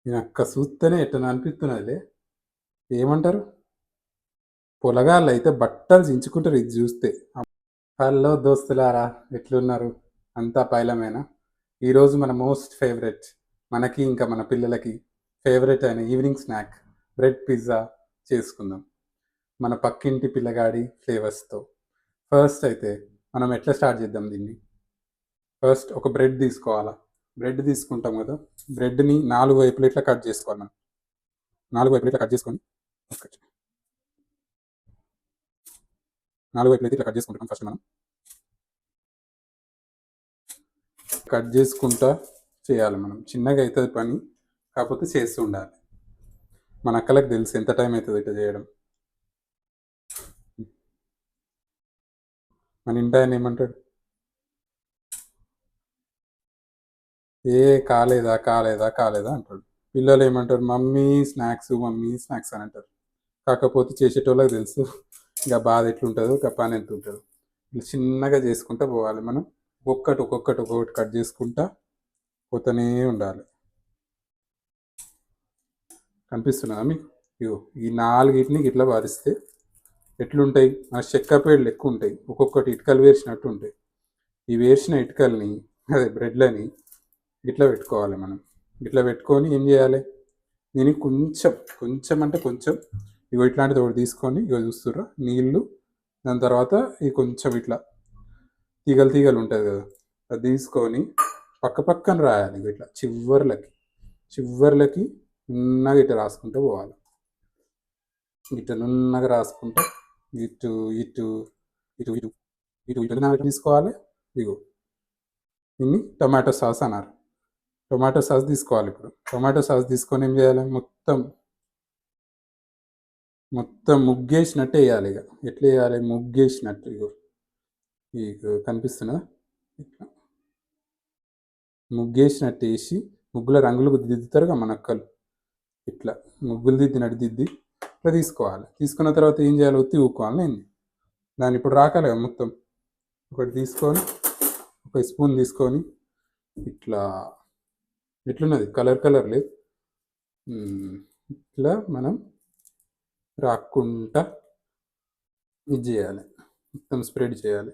నేను అక్క చూస్తేనే ఎట్లా అనిపిస్తున్నదిలే. ఏమంటారు? పొలగాళ్ళైతే బట్టలు చించుకుంటారు ఇది చూస్తే. హలో దోస్తులారా, ఎట్లున్నారు? అంతా పైలమేనా? ఈరోజు మన మోస్ట్ ఫేవరెట్, మనకి ఇంకా మన పిల్లలకి ఫేవరెట్ అయిన ఈవినింగ్ స్నాక్ బ్రెడ్ పిజ్జా చేసుకుందాం మన పక్కింటి పిల్లగాడి ఫ్లేవర్స్తో. ఫస్ట్ అయితే మనం ఎట్లా స్టార్ట్ చేద్దాం దీన్ని? ఫస్ట్ ఒక బ్రెడ్ తీసుకోవాలా. బ్రెడ్ తీసుకుంటాం కదా, బ్రెడ్ని 4 వైపులు ఇట్లా కట్ చేసుకోవాలి. మనం 4 వైపులు ఇట్లా కట్ చేసుకొని 4 వైపులు అయితే ఇట్లా కట్ చేసుకుంటాం. ఫస్ట్ మనం కట్ చేసుకుంటా చేయాలి. మనం చిన్నగా అవుతుంది పని, కాకపోతే చేస్తూ ఉండాలి. మన అక్కలకు తెలుసు ఎంత టైం అవుతుంది ఇట్లా చేయడం. మన ఇంటి ఆయన ఏమంటాడు? ఏ కాలేదా కాలేదా కాలేదా అంటాడు. పిల్లలు ఏమంటారు? మమ్మీ స్నాక్స్ అని అంటారు. కాకపోతే చేసేటోళ్ళకి తెలుసు ఇక బాధ ఎట్లుంటుందో, ఇక పని ఎంత ఉంటుందో. ఇట్లా చిన్నగా చేసుకుంటా పోవాలి. మనం ఒక్కొక్కటి కట్ చేసుకుంటా పోతూనే ఉండాలి. కనిపిస్తున్నదా మీకు? ఇగో ఈ 4గిటిని ఇట్లా వారిస్తే ఎట్లుంటాయి? మన చెక్కపేళ్ళు ఎక్కువ ఉంటాయి, ఒక్కొక్కటి ఇటుకలు వేసినట్టు ఉంటాయి. ఈ వేసిన ఇటుకల్ని, అదే బ్రెడ్లని ఇట్లా పెట్టుకోవాలి. మనం ఇట్లా పెట్టుకొని ఏం చేయాలి? దీనికి కొంచెం అంటే కొంచెం ఇగో ఇట్లాంటిది ఒకటి తీసుకొని, ఇగో చూస్తుర్రా నీళ్ళు, దాని తర్వాత ఇది కొంచెం ఇట్లా తీగలు ఉంటుంది కదా, అది తీసుకొని పక్కన రాయాలి. ఇట్లా చివర్లకి నున్నగా ఇట్లా రాసుకుంటూ పోవాలి. ఇట్లా నున్నగా రాసుకుంటా ఇటు ఇటు ఇటు ఇటు ఇటు ఇటు తీసుకోవాలి. ఇగో దీన్ని టొమాటో సాస్ అన్నారు. టొమాటో సాస్ తీసుకోవాలి. ఇప్పుడు టొమాటో సాస్ తీసుకొని ఏం చేయాలి? మొత్తం ముగ్గేసినట్టు వేయాలి. ఇక ఎట్లా వేయాలి? ముగ్గేసినట్టు. ఇగో ఇక కనిపిస్తున్నా, ఇట్లా ముగ్గేసినట్టు వేసి, ముగ్గుల రంగులు దిద్దుతారుగా మన అక్కలు, ఇట్లా ముగ్గులు దిద్దినట్టు దిద్ది ఇట్లా తీసుకోవాలి. తీసుకున్న తర్వాత ఏం చేయాలి? ఒత్తి ఊక్కోవాలి. నేను దాన్ని ఇప్పుడు రాకాలి కదా మొత్తం. ఒకటి తీసుకొని, ఒక స్పూన్ తీసుకొని ఇట్లా ఎట్లున్నది కలర్ లేదు, ఇట్లా మనం రాక్కుంటా ఇది చేయాలి, మొత్తం స్ప్రెడ్ చేయాలి.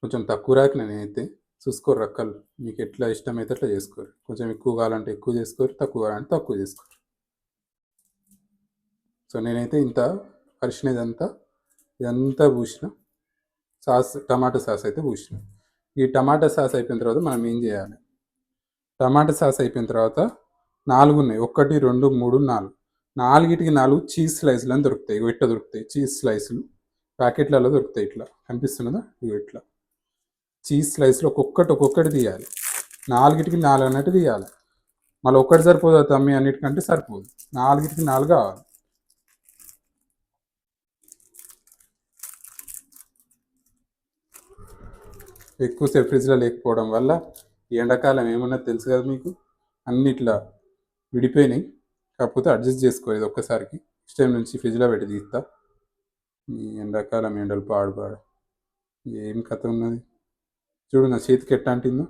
కొంచెం తక్కువ రాకిన నేనైతే, చూసుకోరు రక్కలు, మీకు ఎట్లా ఇష్టమైతే అట్లా చేసుకోరు. కొంచెం ఎక్కువ కావాలంటే ఎక్కువ చేసుకోరు, తక్కువ కావాలంటే తక్కువ చేసుకోరు. సో నేనైతే ఇంత ఇదంతా పూసిన సాస్, టమాటా సాస్ అయితే పూసిన. ఈ టమాటా సాస్ అయిపోయిన తర్వాత మనం ఏం చేయాలి? టమాటా సాస్ అయిపోయిన తర్వాత 4 ఉన్నాయి, 1 2 3 4, 4గిటికి 4 చీజ్ స్లైస్లు అని దొరుకుతాయి. ఇట్లా దొరుకుతాయి చీజ్ స్లైస్లు, ప్యాకెట్లలో దొరుకుతాయి. ఇట్లా కనిపిస్తున్నదా? ఇవి ఇట్లా చీజ్ స్లైస్లు ఒక్కొక్కటి తీయాలి. 4గిటికి 4 అన్నట్టు తీయాలి. మళ్ళీ ఒక్కటి సరిపోదు తమ్మి, అన్నిటికంటే సరిపోదు, 4గిటికి 4 కావాలి. ఎక్కువసేపు ఫ్రిడ్జ్లో లేకపోవడం వల్ల ఈ ఎండాకాలం ఏమన్నది తెలుసు కదా మీకు, అన్ని ఇట్లా విడిపోయినాయి. కాకపోతే అడ్జస్ట్ చేసుకోలేదు ఒక్కసారికి. నెక్స్ట్ టైం నుంచి ఫ్రిడ్జ్లో పెట్టి తీస్తా. ఈ ఎండాకాలం ఎండలు పాడు ఏం కథ ఉన్నది చూడు, నా చేతికి ఎట్లా అంటిందో.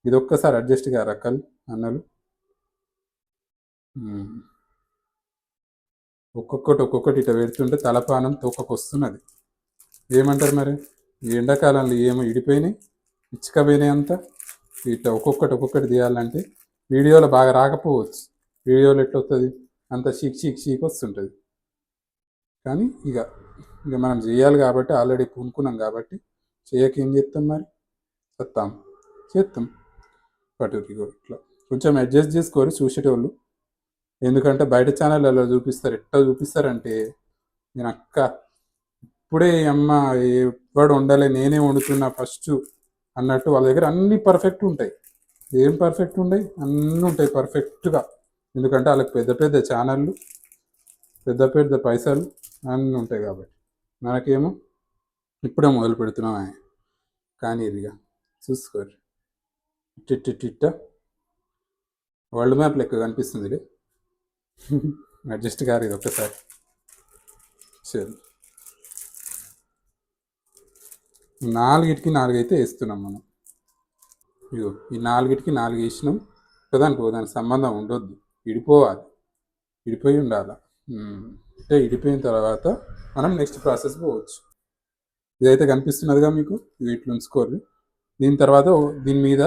ఇది ఒక్కసారి అడ్జస్ట్ గా రక్కలు అన్నలు. ఒక్కొక్కటి ఇట్లా పెడుతుంటే తలపానం తోకకొస్తున్నది. ఏమంటారు మరి? ఈ ఎండాకాలంలో ఏమో ఇడిపోయినాయి, ఇచ్చుకపోయినాయి అంతా. ఇట్లా ఒక్కొక్కటి తీయాలంటే వీడియోలో బాగా రాకపోవచ్చు. వీడియోలో ఎట్లా వస్తుంది? అంత చీక్ వస్తుంటుంది. కానీ ఇక మనం చేయాలి కాబట్టి, ఆల్రెడీ పూనుకున్నాం కాబట్టి, చేయక ఏం చేస్తాం మరి? చేస్తాం. పట్టుకి ఇట్లా కొంచెం అడ్జస్ట్ చేసుకోరు చూసేటోళ్ళు. ఎందుకంటే బయట ఛానళ్ళలో చూపిస్తారు, ఎట్లా చూపిస్తారంటే, నేను అక్క ఇప్పుడే అమ్మ ఎవ్వడు వండలే, నేనే వండుతున్నా ఫస్ట్ అన్నట్టు. వాళ్ళ దగ్గర అన్నీ పర్ఫెక్ట్ ఉంటాయి. ఏం పర్ఫెక్ట్ ఉంటాయి? అన్నీ ఉంటాయి పర్ఫెక్ట్గా. ఎందుకంటే వాళ్ళకి పెద్ద ఛానళ్ళు, పెద్ద పైసలు అన్నీ ఉంటాయి కాబట్టి. మనకేమో ఇప్పుడే మొదలు పెడుతున్నాం. కానీ ఇదిగా చూసుకోరు. టిట్ట వరల్డ్ మ్యాప్ లెక్క కనిపిస్తుంది. అడ్జస్ట్ గారు ఇది ఒక్కసారి. సరే, 4గిటికి 4 అయితే వేస్తున్నాం మనం. ఇగో ఈ 4గిటికి 4 వేసినాం. ఒకదానికి సంబంధం ఉండొద్దు. ఇడిపోవాలి, ఇడిపోయి ఉండాలి. అంటే ఇడిపోయిన తర్వాత మనం నెక్స్ట్ ప్రాసెస్ పోవచ్చు. ఇదైతే కనిపిస్తున్నదిగా మీకు, ఇవి ఇట్లా ఉంచుకోరు. దీని తర్వాత దీని మీద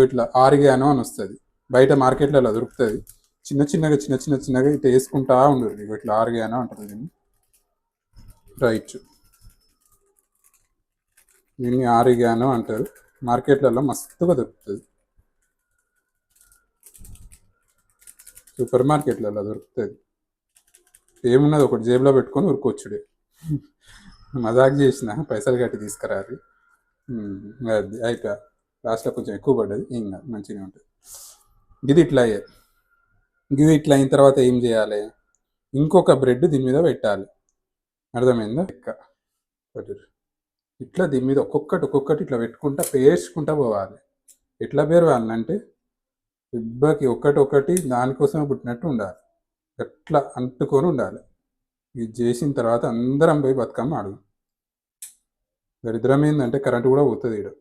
ఇట్లా ఆరిగానో అని వస్తుంది, బయట మార్కెట్లలో దొరుకుతుంది. చిన్న చిన్నగా ఇట్లా వేసుకుంటా ఉండరు, ఇట్లా ఆరిగానో అంటారు దీన్ని. రైట్, దీన్ని ఆరిగానో అంటారు. మార్కెట్లలో మస్తుగా దొరుకుతుంది, సూపర్ మార్కెట్లలో దొరుకుతుంది. ఏమున్నది, ఒకటి జేబులో పెట్టుకొని ఉరుకొచ్చుడే. మజాక్ చేసిన, పైసలు కట్టి తీసుకురారు. అది అయిపోయా, లాస్ట్లో కొంచెం ఎక్కువ పడ్డది, ఏం కాదు, మంచిగా ఉంటుంది. ఇది ఇట్లా అయ్యాయి. ఇది ఇట్లా అయిన తర్వాత ఏం చేయాలి, ఇంకొక బ్రెడ్ దీని మీద పెట్టాలి. అర్థమైందా? ఇట్లా దీని మీద ఒక్కొక్కటి ఇట్లా పెట్టుకుంటా పేర్చుకుంటా పోవాలి. ఎట్లా పేరవాలంటే ఇబ్బకి ఒక్కటి దానికోసమే పుట్టినట్టు ఉండాలి, ఎట్లా అంటుకొని ఉండాలి. ఇది చేసిన తర్వాత అందరం పోయి బతుకమ్మ ఆడు. దరిద్రం ఏంటంటే కరెంటు కూడా పోతుంది ఇక్కడ,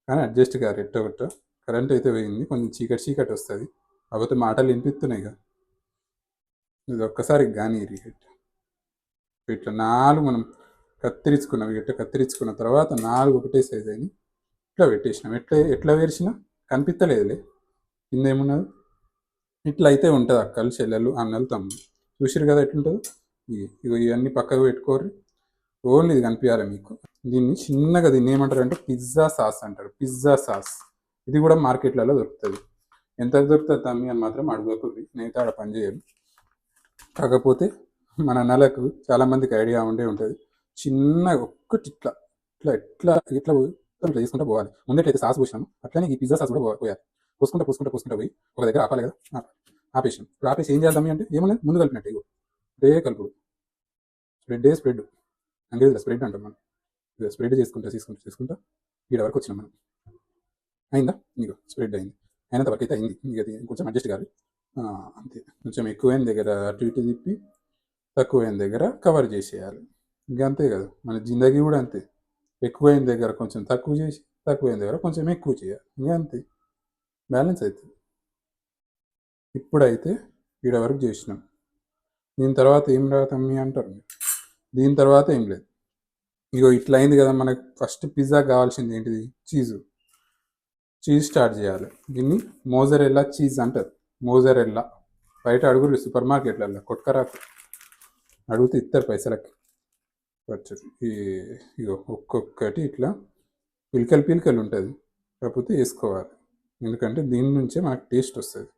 కానీ అడ్జస్ట్ కాదు ఎట్టొకట. కరెంట్ అయితే పోయింది, కొంచెం చీకటి వస్తుంది, కాకపోతే మాటలు వినిపిస్తున్నాయి కదా. ఇది ఒక్కసారి కానీ ఇట్లా 4 మనం కత్తిరించుకున్నాం, ఇట్లా కత్తిరించుకున్న తర్వాత 4 ఒకటే సైజ్ అయినాయి. ఇట్లా పెట్టేసినాం. ఎట్లా వేసినా కనిపించలేదులే, కింద ఏమున్నది. ఇట్లా అయితే ఉంటుంది అక్కలు, చెల్లెలు, అన్నలు, తమ్ముడు. చూసిరు కదా ఎట్లుంటుందో. ఇవన్నీ పక్కకు పెట్టుకోరు, ఓన్లీ ఇది కనిపించాలి మీకు. దీన్ని చిన్నగా దీన్ని ఏమంటారు అంటే పిజ్జా సాస్ అంటారు, పిజ్జా సాస్. ఇది కూడా మార్కెట్లలో దొరుకుతుంది. ఎంత దొరుకుతుంది తమ్మి అని మాత్రం అడుగుతుంది, నేనైతే ఆడ పని చేయను. కాకపోతే మన అన్నలకు చాలామందికి ఐడియా ఉండే ఉంటుంది. చిన్నగా ఒక్కటి ఇట్లా ఇట్లా ఇట్లా ఇట్లా ఇట్లా తీసుకుంటూ పోవాలి. ముందైతే సాస్ పోసినాము, అట్లనే ఈ పిజ్జా సాస్ కూడా పోయాలి. పోసుకుంటా పోయి ఒక దగ్గర ఆపాలి కదా, ఆపేసినాం. ఇప్పుడు ఆపేసి ఏం చేద్దాం అంటే ఏమన్నా ముందు కలిపినట్టు, ఇగో ఇదే కలుపుడు, స్ప్రెడ్ అంగ్రేజీలో స్ప్రెడ్ అంటాం మనం. ఇక స్ప్రెడ్ చేసుకుంటా ఈడ వరకు వచ్చినాం మనం. అయిందా? ఇక స్ప్రెడ్ అయింది, అయినంత వరకు అయితే అయింది. ఇక కొంచెం అడ్జస్ట్ కాదు అంతే. కొంచెం ఎక్కువైన దగ్గర అటు ఇటు తిప్పి, తక్కువైన దగ్గర కవర్ చేసేయాలి. ఇంకా అంతే కదా, మన జిందగీ కూడా అంతే. ఎక్కువైన దగ్గర కొంచెం తక్కువ చేసి, తక్కువైన దగ్గర కొంచెం ఎక్కువ చేయాలి, ఇంకా అంతే, బ్యాలెన్స్ అవుతుంది. ఇప్పుడైతే ఈడ వరకు చేసినాం. దీని తర్వాత ఏం రాతమ్మి అంటారు, దీని తర్వాత ఏం లేదు. ఇగో ఇట్లా అయింది కదా. మనకు ఫస్ట్ పిజ్జా కావాల్సింది ఏంటిది, చీజ్ స్టార్ట్ చేయాలి. దీన్ని మోజరెల్లా చీజ్ అంటారు, మోజరెల్లా. బయట అడుగురు సూపర్ మార్కెట్లలో, కొట్టుకరాకు, అడిగితే ఇస్తారు పైసలకి. ఇగో ఒక్కొక్కటి ఇట్లా పిలకలు ఉంటుంది, కాకపోతే వేసుకోవాలి. ఎందుకంటే దీని నుంచే మనకు టేస్ట్ వస్తుంది.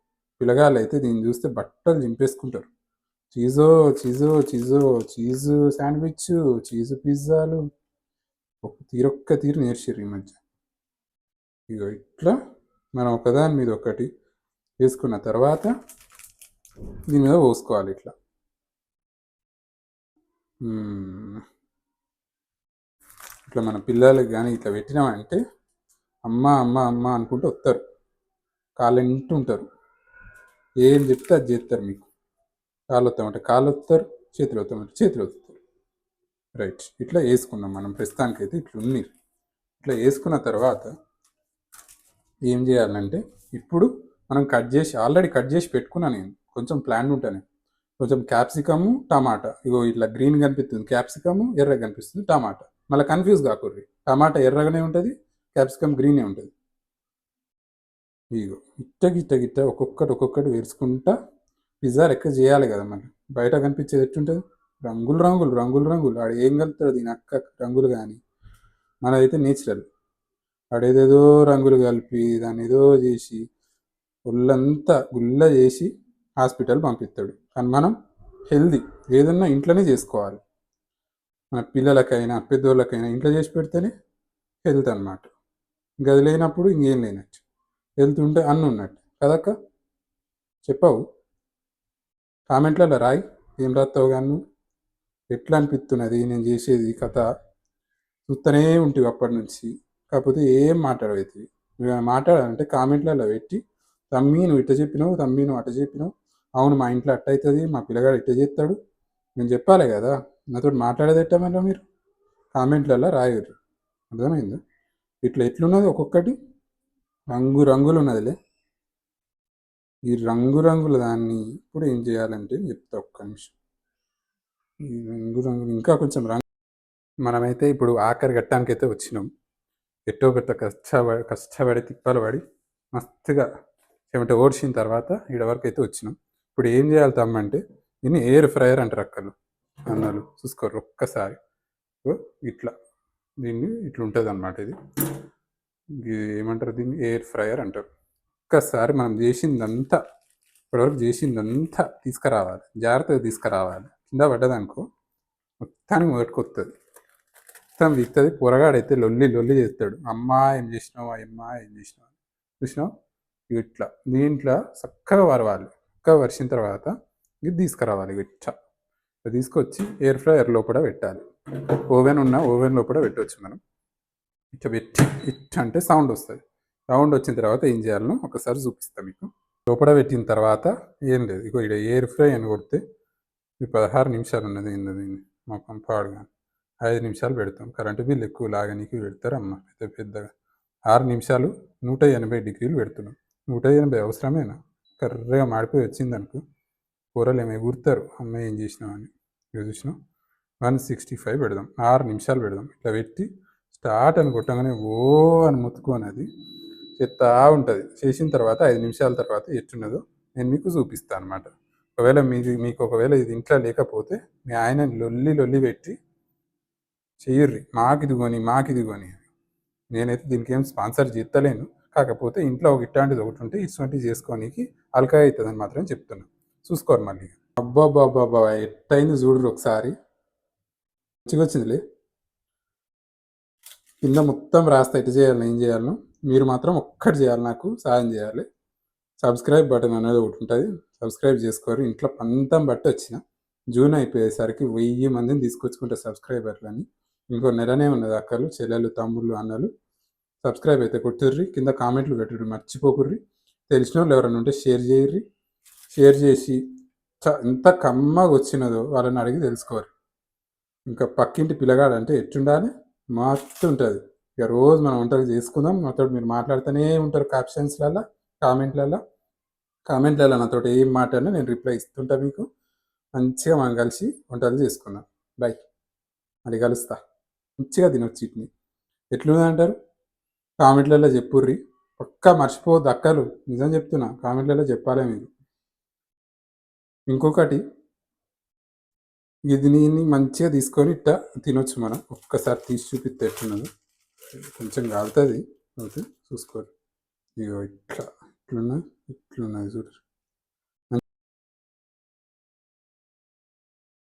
పిల్లగాళ్ళు అయితే దీన్ని చూస్తే బట్టలు చింపేసుకుంటారు. చీజు శాండ్విచ్, చీజు పిజ్జాలు, ఒక్క తీరు నేర్చారు ఈ మధ్య. ఇగో ఇట్లా మనం ఒకదాని మీద ఒకటి వేసుకున్న తర్వాత దీని మీద పోసుకోవాలి ఇట్లా. ఇట్లా మన పిల్లలకి కానీ ఇట్లా పెట్టినామంటే అమ్మ అమ్మ అమ్మ అనుకుంటూ వస్తారు, కాళ్ళు ఉంటారు. ఏం చెప్తే అది చేస్తారు మీకు. కాళ్ళు వస్తామంటే కాళ్ళు వస్తారు, చేతులు వస్తామంటే చేతులు వస్తారు. రైట్, ఇట్లా వేసుకున్నాం మనం. ప్రస్తుతానికైతే ఇట్లా ఉంది. ఇట్లా వేసుకున్న తర్వాత ఏం చేయాలంటే, ఇప్పుడు మనం ఆల్రెడీ కట్ చేసి పెట్టుకున్నాను నేను, కొంచెం ప్లాన్ ఉంటాను. కొంచెం క్యాప్సికము, టమాటా, ఇగో ఇట్లా గ్రీన్ కనిపిస్తుంది క్యాప్సికము, ఎర్రగా కనిపిస్తుంది టమాటా. మళ్ళీ కన్ఫ్యూజ్ కాకూడదు, టమాటా ఎర్రగానే ఉంటుంది, క్యాప్సికమ్ గ్రీనే ఉంటుంది. ఇగో గిట్ట ఒక్కొక్కటి వేసుకుంటా పిజ్జా లెక్క చేయాలి కదా. మళ్ళీ బయట కనిపించేది ఎట్టుంటుంది, రంగులు. ఆడ ఏం కలుపుతాడు దీని అక్క రంగులు. కానీ మనదైతే నేచురల్. ఆడేదేదో రంగులు కలిపి దాన్ని ఏదో చేసి ఒళ్ళంతా గుల్ల చేసి హాస్పిటల్ పంపిస్తాడు. కానీ మనం హెల్దీ ఏదన్నా ఇంట్లోనే చేసుకోవాలి. మన పిల్లలకైనా పెద్దోళ్ళకైనా ఇంట్లో చేసి పెడితేనే హెల్త్ అన్నమాట. గది లేనప్పుడు ఇంకేం లేనట్టు, హెల్త్ ఉంటే అన్నీ ఉన్నట్టు కదక్క. చెప్పావు కామెంట్లలో రాయి, ఏం రాస్తావు కానీ ఎట్లా అనిపిస్తున్నది నేను చేసేది కథ. చూస్తూనే ఉంటుంది అప్పటి నుంచి, కాకపోతే ఏం మాట్లాడవుతుంది. నువ్వు మాట్లాడాలంటే కామెంట్లలో పెట్టి, తమ్మి నువ్వు ఇట్ట చెప్పినావు, తమ్మి నువ్వు అట్ట చెప్పినావు, అవును మా ఇంట్లో అట్ట అవుతుంది, మా పిల్లగాడు ఇట్ట చేస్తాడు, నేను చెప్పాలి కదా. నాతో మాట్లాడేది ఎట్టమన్నా మీరు కామెంట్లలో రాయరు. అర్థమైందా? ఇట్లా ఎట్లున్నది ఒక్కొక్కటి రంగులు ఉన్నదిలే. ఈ రంగురంగుల దాన్ని ఇప్పుడు ఏం చేయాలంటే చెప్తా, ఒక్క నిమిషం. ఈ రంగురంగులు ఇంకా కొంచెం మనమైతే ఇప్పుడు ఆఖరి ఘట్టానికైతే వచ్చినాం. ఎట్టో గట్ట కష్టపడి తిప్పలు పడి మస్తుగా చెమట ఓడ్చిన తర్వాత ఈడ వరకు అయితే వచ్చినాం. ఇప్పుడు ఏం చేయాలి తమ్మంటే, దీన్ని ఎయిర్ ఫ్రైయర్ అంటారు అక్కలు అన్నలు. చూసుకోరు ఒక్కసారి ఇట్లా, దీన్ని ఇట్లా ఉంటుంది అనమాట. ఇది ఏమంటారు, దీన్ని ఎయిర్ ఫ్రైయర్ అంటారు. ఒక్కసారి మనం చేసిందంతా, ఇప్పటివరకు చేసిందంతా తీసుకురావాలి, జాగ్రత్తగా తీసుకురావాలి. కింద పడ్డదనుకో మొత్తానికి మొదటికొస్తుంది, మొత్తం వీక్తుంది. పొరగాడైతే లొల్లి లొల్లి చేస్తాడు, అమ్మా ఏం చేసినావు, అమ్మా ఏం చేసినావు చూసినావు. ఇట్లా దీంట్లో చక్కగా వరవాలి. చక్కగా వరిచిన తర్వాత ఇది తీసుకురావాలి. ఇట్లా తీసుకొచ్చి ఎయిర్ ఫ్రైయర్ లోపల పెట్టాలి. ఓవెన్ ఉన్న ఓవెన్ లోపల పెట్టవచ్చు మనం. ఇట్లా పెట్టి ఇట్లా అంటే సౌండ్ వస్తుంది. సౌండ్ వచ్చిన తర్వాత ఏం చేయాలనో ఒకసారి చూపిస్తాను మీకు. లోపల పెట్టిన తర్వాత ఏం లేదు, ఇగో ఇక్కడ ఎయిర్ ఫ్రై అని కొడితే ఇది 16 నిమిషాలు ఉన్నది. ఏంది మొత్తం పాడుగా 5 నిమిషాలు పెడతాం. కరెంటు బిల్ ఎక్కువ లాగనీకి పెడతారు అమ్మ పెద్దగా. 6 నిమిషాలు 180 డిగ్రీలు పెడుతున్నాం. 180 అవసరమేనా? కర్రగా మాడిపోయి వచ్చిందనుకో కూరలు ఏమో ఎగురుతారు, అమ్మ ఏం చేసినావు అని. ఇక చూసినాం 165 పెడదాం, 6 నిమిషాలు పెడదాం. ఇట్లా పెట్టి స్టార్ట్ అని కొట్టగానే ఓ అని ముత్తుకొని అది చేస్తూ ఉంటుంది. చేసిన తర్వాత 5 నిమిషాల తర్వాత ఎట్టున్నదో నేను మీకు చూపిస్తాను అనమాట. ఒకవేళ మీకు ఒకవేళ ఇది ఇంట్లో లేకపోతే మీ ఆయన లొల్లి లొల్లి పెట్టి చెయ్యర్రి, మాకు ఇది కొని. నేనైతే దీనికి ఏం స్పాన్సర్ చేస్తలేను, కాకపోతే ఇంట్లో ఒక ఇట్లాంటిది ఒకటి ఉంటే ఇటువంటివి చేసుకోనికి అలకా అవుతుందని మాత్రం చెప్తున్నాను. చూసుకోరు మళ్ళీ. అబ్బాబ్బాబ్బా ఎట్టయింది చూడరు ఒకసారి, మంచిగా వచ్చిందిలే. కింద మొత్తం రాస్తా ఎటు చేయాలని, ఏం చేయాలను. మీరు మాత్రం ఒక్కటి చేయాలి, నాకు సాయం చేయాలి. సబ్స్క్రైబ్ బటన్ అనేది ఒకటి ఉంటుంది, సబ్స్క్రైబ్ చేసుకోరు. ఇంట్లో పంతం బట్టి వచ్చిన జూన్ అయిపోయేసరికి 1000 మందిని తీసుకొచ్చుకుంటే సబ్స్క్రైబర్లని. ఇంకో నెలనే ఉన్నది. అక్కలు చెల్లెలు తమ్ముళ్ళు అన్నలు సబ్స్క్రైబ్ అయితే కొట్టుర్రి, కింద కామెంట్లు పెట్టుర్రి, మర్చిపోకుర్రి. తెలిసిన వాళ్ళు ఎవరైనా ఉంటే షేర్ చేయర్రి. షేర్ చేసి ఎంత కమ్మగా వచ్చినదో వాళ్ళని అడిగి తెలుసుకోరు. ఇంకా పక్కింటి పిల్లగాడంటే ఎట్టుండాలి, మస్తు ఉంటుంది. ఇక రోజు మనం వంటలు చేసుకుందాం, నాతో మీరు మాట్లాడుతూనే ఉంటారు క్యాప్షన్స్లలో, కామెంట్లలో నాతో ఏం మాట్లాడినా నేను రిప్లై ఇస్తుంటా మీకు. మంచిగా మనం కలిసి వంటలు చేసుకుందాం. బై, అది కలుస్తా. మంచిగా తినొచ్చు ఇట్ని. ఎట్లుందంటారు కామెంట్లలో చెప్పుర్రి. పక్కా మర్చిపోవద్దు అక్కలు, నిజం చెప్తున్నా, కామెంట్లలో చెప్పాలి మీరు. ఇంకొకటి, ఇది నేను మంచిగా తీసుకొని ఇట్లా తినొచ్చు మనం. ఒక్కసారి తీసి చూపిస్తే ఎట్లున్నది. కొంచెం కాలుతుంది, అయితే చూసుకోరు. ఇగో ఇట్లున్నది చూడరు.